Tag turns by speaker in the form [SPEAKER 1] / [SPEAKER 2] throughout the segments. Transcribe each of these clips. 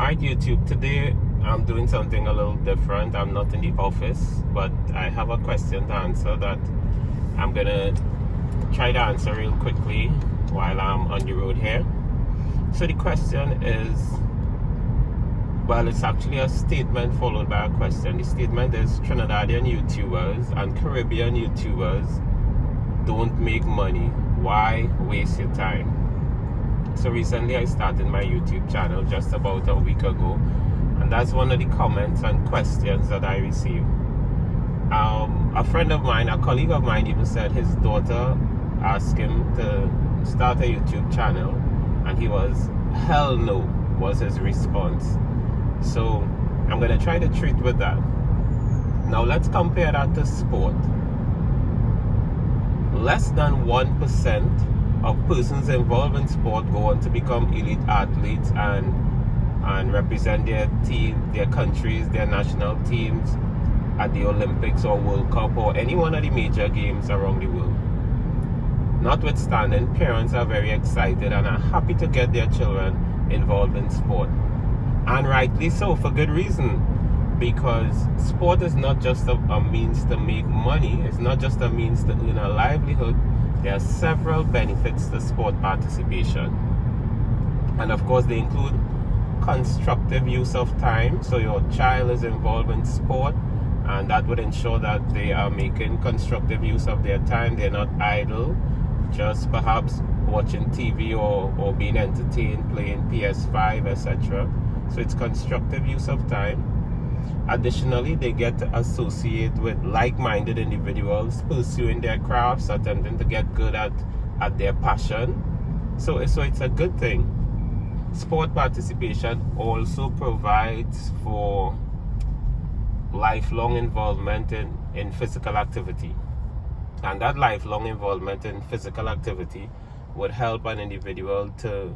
[SPEAKER 1] Alright YouTube, today I'm doing something a little different. I'm not in the office, but I have a question to answer that I'm gonna try to answer real quickly while I'm on the road here. So the question is, well, it's actually a statement followed by a question. The statement is, Trinidadian YouTubers and Caribbean YouTubers don't make money. Why waste your time? So recently I started my YouTube channel just about a week ago, and that's one of the comments and questions that I received. A friend of mine, a colleague of mine, even said his daughter asked him to start a YouTube channel, and he was, hell no, was his response. So I'm going to try to treat with that. Now let's compare that to sport. Less than 1% of persons involved in sport go on to become elite athletes and represent their team, their countries, their national teams at the Olympics or World Cup or any one of the major games around the world. Notwithstanding, parents are very excited and are happy to get their children involved in sport. And rightly so, for good reason. Because sport is not just a means to make money, it's not just a means to earn a livelihood. There are several benefits to sport participation. And of course, they include constructive use of time. So your child is involved in sport, and that would ensure that they are making constructive use of their time. They're not idle, just perhaps watching TV or being entertained, playing PS5, etc. So it's constructive use of time. Additionally, they get to associate with like-minded individuals pursuing their crafts, attempting to get good at their passion. So it's a good thing. Sport participation also provides for lifelong involvement in physical activity. And that lifelong involvement in physical activity would help an individual to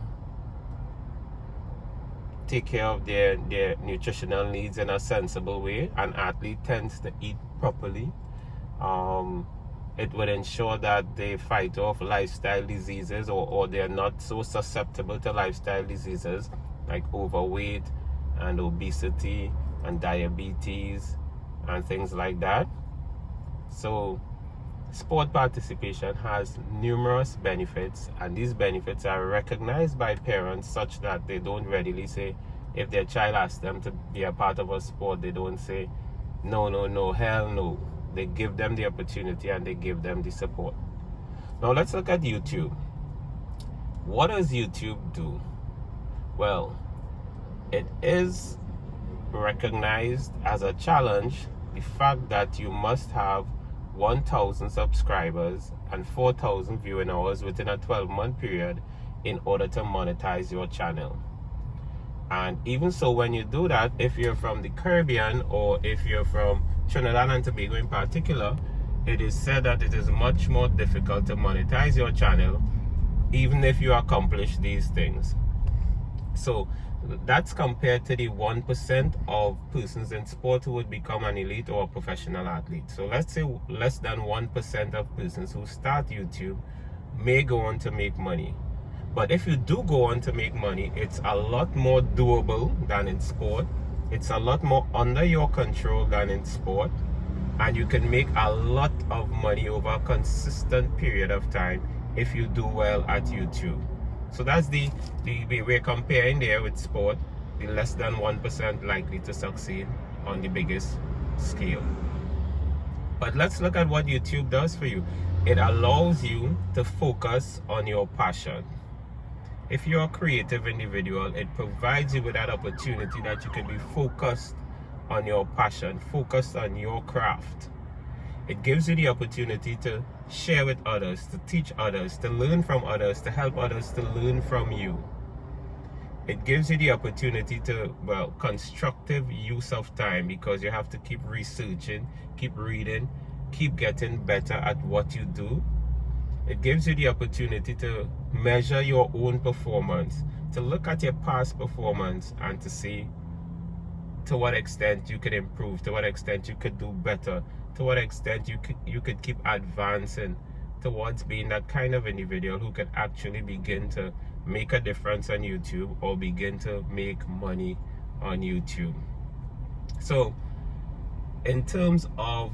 [SPEAKER 1] take care of their nutritional needs in a sensible way. An athlete tends to eat properly. It would ensure that they fight off lifestyle diseases or they're not so susceptible to lifestyle diseases like overweight and obesity and diabetes and things like that. So sport participation has numerous benefits, and these benefits are recognized by parents such that they don't readily say, if their child asks them to be a part of a sport, they don't say, no, hell no. They give them the opportunity and they give them the support. Now let's look at YouTube. What does YouTube do? Well, it is recognized as a challenge the fact that you must have 1,000 subscribers and 4,000 viewing hours within a 12-month period in order to monetize your channel. And even so, when you do that, if you're from the Caribbean or if you're from Trinidad and Tobago in particular, it is said that it is much more difficult to monetize your channel even if you accomplish these things. So that's compared to the 1% of persons in sport who would become an elite or a professional athlete. So let's say less than 1% of persons who start YouTube may go on to make money. But if you do go on to make money, it's a lot more doable than in sport. It's a lot more under your control than in sport. And you can make a lot of money over a consistent period of time if you do well at YouTube. So that's the we're comparing there with sport, the less than 1% likely to succeed on the biggest scale. But let's look at what YouTube does for you. It allows you to focus on your passion. If you're a creative individual, it provides you with that opportunity that you can be focused on your passion, focused on your craft. It gives you the opportunity to share with others, to teach others, to learn from others, to help others to learn from you. It gives you the opportunity to, constructive use of time, because you have to keep researching, keep reading, keep getting better at what you do. It gives you the opportunity to measure your own performance, to look at your past performance and to see to what extent you could improve, to what extent you could do better, to what extent you could keep advancing towards being that kind of individual who can actually begin to make a difference on YouTube or begin to make money on YouTube. So in terms of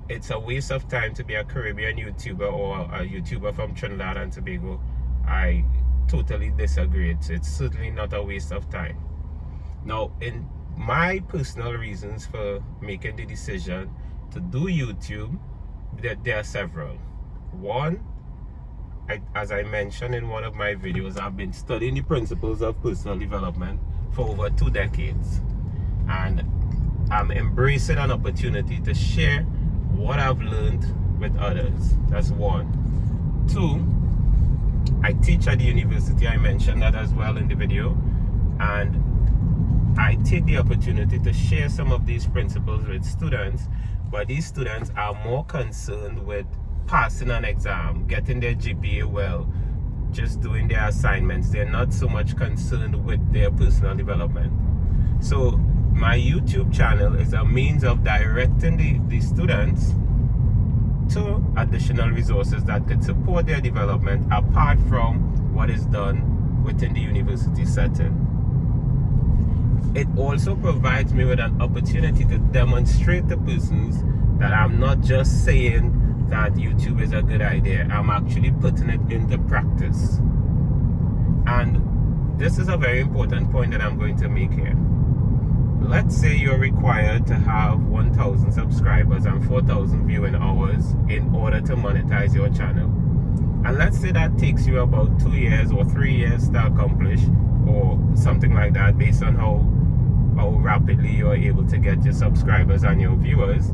[SPEAKER 1] it's a waste of time to be a Caribbean YouTuber or a YouTuber from Trinidad and Tobago, I totally disagree. It's certainly not a waste of time. Now, in my personal reasons for making the decision to do YouTube, there are several. One, as I mentioned in one of my videos, I've been studying the principles of personal development for over 2 decades, and I'm embracing an opportunity to share what I've learned with others. That's one. Two, I teach at the university. I mentioned that as well in the video, and I take the opportunity to share some of these principles with students, but these students are more concerned with passing an exam, getting their GPA well, just doing their assignments. They're not so much concerned with their personal development. So my YouTube channel is a means of directing the students to additional resources that could support their development apart from what is done within the university setting. It also provides me with an opportunity to demonstrate to persons that I'm not just saying that YouTube is a good idea, I'm actually putting it into practice. And this is a very important point that I'm going to make here. Let's say you're required to have 1,000 subscribers and 4,000 viewing hours in order to monetize your channel. And let's say that takes you about 2 years or 3 years to accomplish, or something like that, based on how rapidly you're able to get your subscribers and your viewers.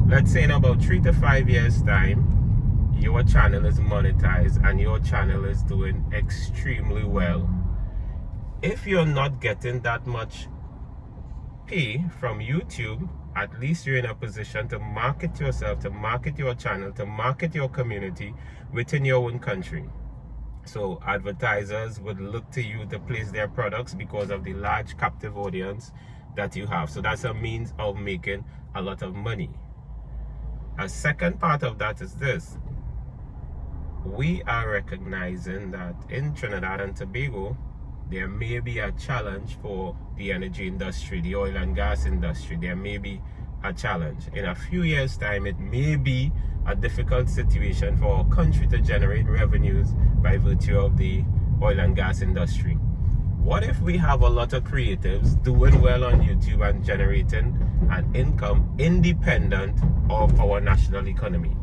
[SPEAKER 1] Let's say in about 3 to 5 years time, your channel is monetized and your channel is doing extremely well. If you're not getting that much pay from YouTube, at least you're in a position to market yourself, to market your channel, to market your community within your own country. So advertisers would look to you to place their products because of the large captive audience that you have. So that's a means of making a lot of money. A second part of that is this. We are recognizing that in Trinidad and Tobago, there may be a challenge for the energy industry, the oil and gas industry. There may be a challenge. In a few years' time, it may be a difficult situation for our country to generate revenues by virtue of the oil and gas industry. What if we have a lot of creatives doing well on YouTube and generating an income independent of our national economy?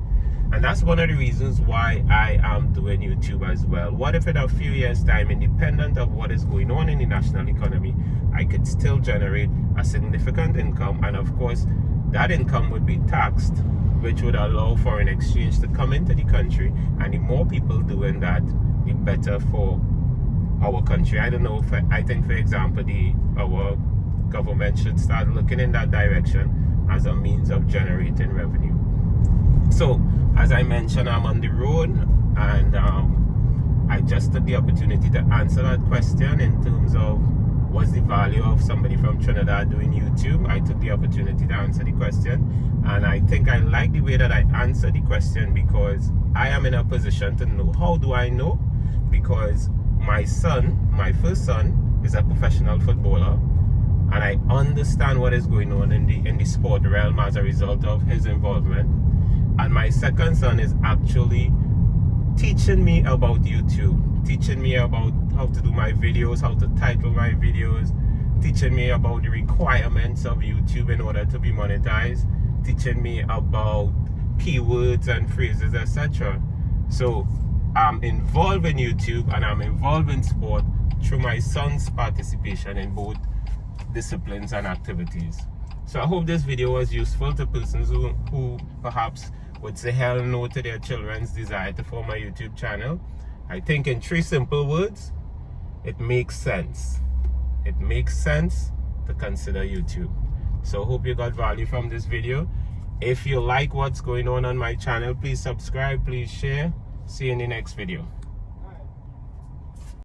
[SPEAKER 1] And that's one of the reasons why I am doing YouTube as well. What if in a few years' time, independent of what is going on in the national economy, I could still generate a significant income, and of course, that income would be taxed, which would allow foreign exchange to come into the country, and the more people doing that, the better for our country. I don't know, I think, for example, our government should start looking in that direction as a means of generating revenue. So, as I mentioned, I'm on the road, and I just took the opportunity to answer that question in terms of what's the value of somebody from Trinidad doing YouTube. I took the opportunity to answer the question, and I think I like the way that I answered the question because I am in a position to know. How do I know? Because my first son, is a professional footballer, and I understand what is going on in the sport realm as a result of his involvement. And my second son is actually teaching me about YouTube, teaching me about how to do my videos, how to title my videos, teaching me about the requirements of YouTube in order to be monetized, teaching me about keywords and phrases, etc. So I'm involved in YouTube and I'm involved in sport through my son's participation in both disciplines and activities. So I hope this video was useful to persons who perhaps would say hell no to their children's desire to form a YouTube channel. I think in 3 simple words, it makes sense. It makes sense to consider YouTube. So hope you got value from this video. If you like what's going on my channel, please subscribe, please share. See you in the next video.